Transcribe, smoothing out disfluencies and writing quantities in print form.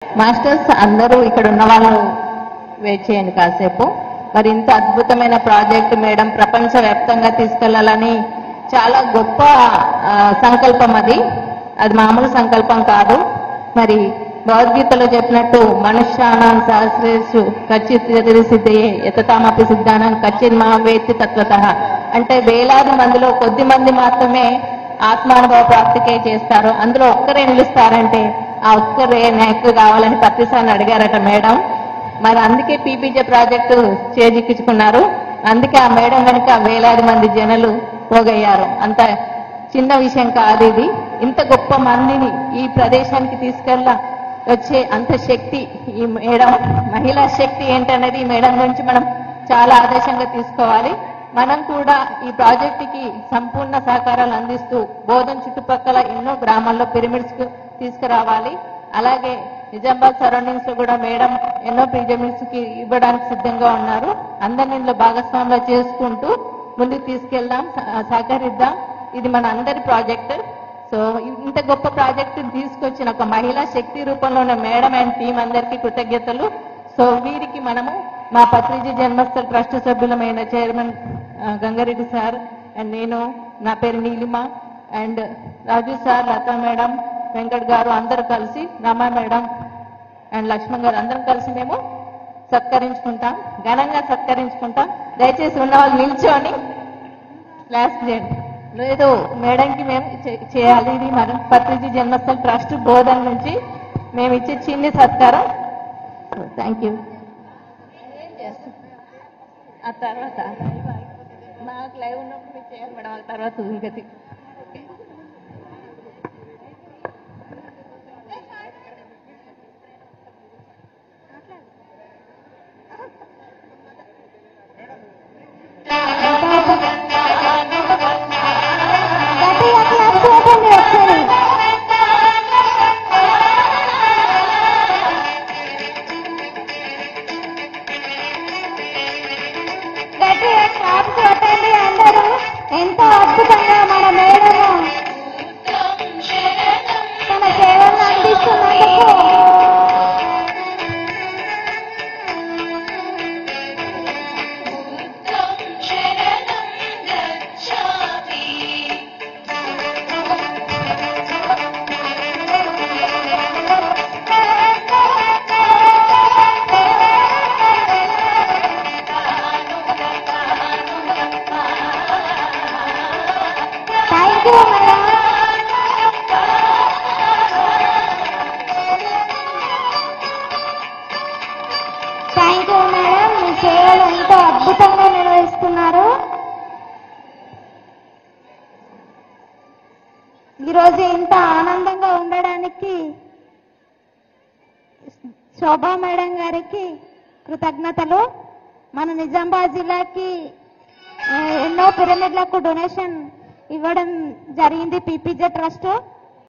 Masters అందరూ ఇక్కడ ఉన్న వాళ్ళు వెయిట్ చేయండి కాసేపు. మరి ఇంత అద్భుతమైన ప్రాజెక్ట్ మేడం ప్రపంచవ్యాప్తంగా తీసుకెళ్లాలని చాలా గొప్ప సంకల్పం అది మామూలు సంకల్పం కాదు. మరి భగవద్గీతలో చెప్పినట్టు మనుష్యానాం సహస్రేషు కచ్చిత్ సిద్ధయే యతతామపి సిద్ధానం కచ్చిత్ మా వేత్తి తత్వతః. అంటే వేలాది మందిలో కొద్ది మంది మాత్రమే ఆత్మానుభవ ప్రాప్తికే చేస్తారు. అందులో ఒక్కరే నిలుస్తారంటే ఆ ఒక్కరే నాకు కావాలని ప్రతిసారి అడిగారట మేడం. మరి అందుకే పీపీజే ప్రాజెక్టు చేజిక్కించుకున్నారు. అందుకే ఆ మేడం కనుక వేలాది మంది జనులు పోగయ్యారు. అంత చిన్న విషయం కాదు ఇది. ఇంత గొప్ప మందిని ఈ ప్రదేశానికి తీసుకెళ్ళ వచ్చే అంత శక్తి ఈ మేడం, మహిళా శక్తి ఏంటనేది ఈ మేడం గురించి మనం చాలా ఆదర్శంగా తీసుకోవాలి. మనం కూడా ఈ ప్రాజెక్టుకి సంపూర్ణ సహకారాలు అందిస్తూ బోధన్ చుట్టుపక్కల ఎన్నో గ్రామాల్లో పిరమిడ్స్ కు తీసుకురావాలి. అలాగే నిజామాబాద్ సరౌండింగ్స్ లో కూడా మేడం ఎన్నో పిరమిడ్స్ కి ఇవ్వడానికి సిద్ధంగా ఉన్నారు. అందరిని ఇందులో భాగస్వామ్యం చేసుకుంటూ ముందుకు తీసుకెళ్దాం, సహకరిద్దాం. ఇది మన అందరి ప్రాజెక్ట్. సో ఇంత గొప్ప ప్రాజెక్టు తీసుకొచ్చిన ఒక మహిళా శక్తి రూపంలో ఉన్న మేడం అండ్ టీం అందరికీ కృతజ్ఞతలు. సో వీరికి మనము మా పత్రిజీ జన్మస్థల్ ట్రస్ట్ సభ్యులమైన చైర్మన్ గంగారెడ్డి సార్ అండ్ నేను, నా పేరు Neelima and Raju sir, Latha madam, Venkat గారు అందరూ కలిసి, రమా మేడం అండ్ లక్ష్మణ్ గారు అందరం కలిసి మేము సత్కరించుకుంటాం, ఘనంగా సత్కరించుకుంటాం. దయచేసి ఉన్న వాళ్ళు నిల్చొని క్లాస్ చేయండి. లేదు మేడంకి మేము చేయాలి. ఇది మన పత్రిజీ జన్మస్థల్ ట్రస్ట్ బోధన నుంచి మేము ఇచ్చే చిన్ని సత్కారం. Thank you. ఆ తర్వాత మాకు లైవ్ ఉన్నప్పుడు మీరు చేయాలి మేడం. ఆ తర్వాత ఇంకది ఎంతో అద్భుతంగా మన మేడము తన సేవలను అందిస్తున్నందుకు అద్భుతంగా నిర్వహిస్తున్నారు. ఈరోజు ఇంత ఆనందంగా ఉండడానికి శోభా మేడం గారికి కృతజ్ఞతలు. మన నిజామాబాద్ జిల్లాకి ఎన్నో పిరమిడ్లకు డొనేషన్ ఇవ్వడం జరిగింది పీపీజే ట్రస్ట్.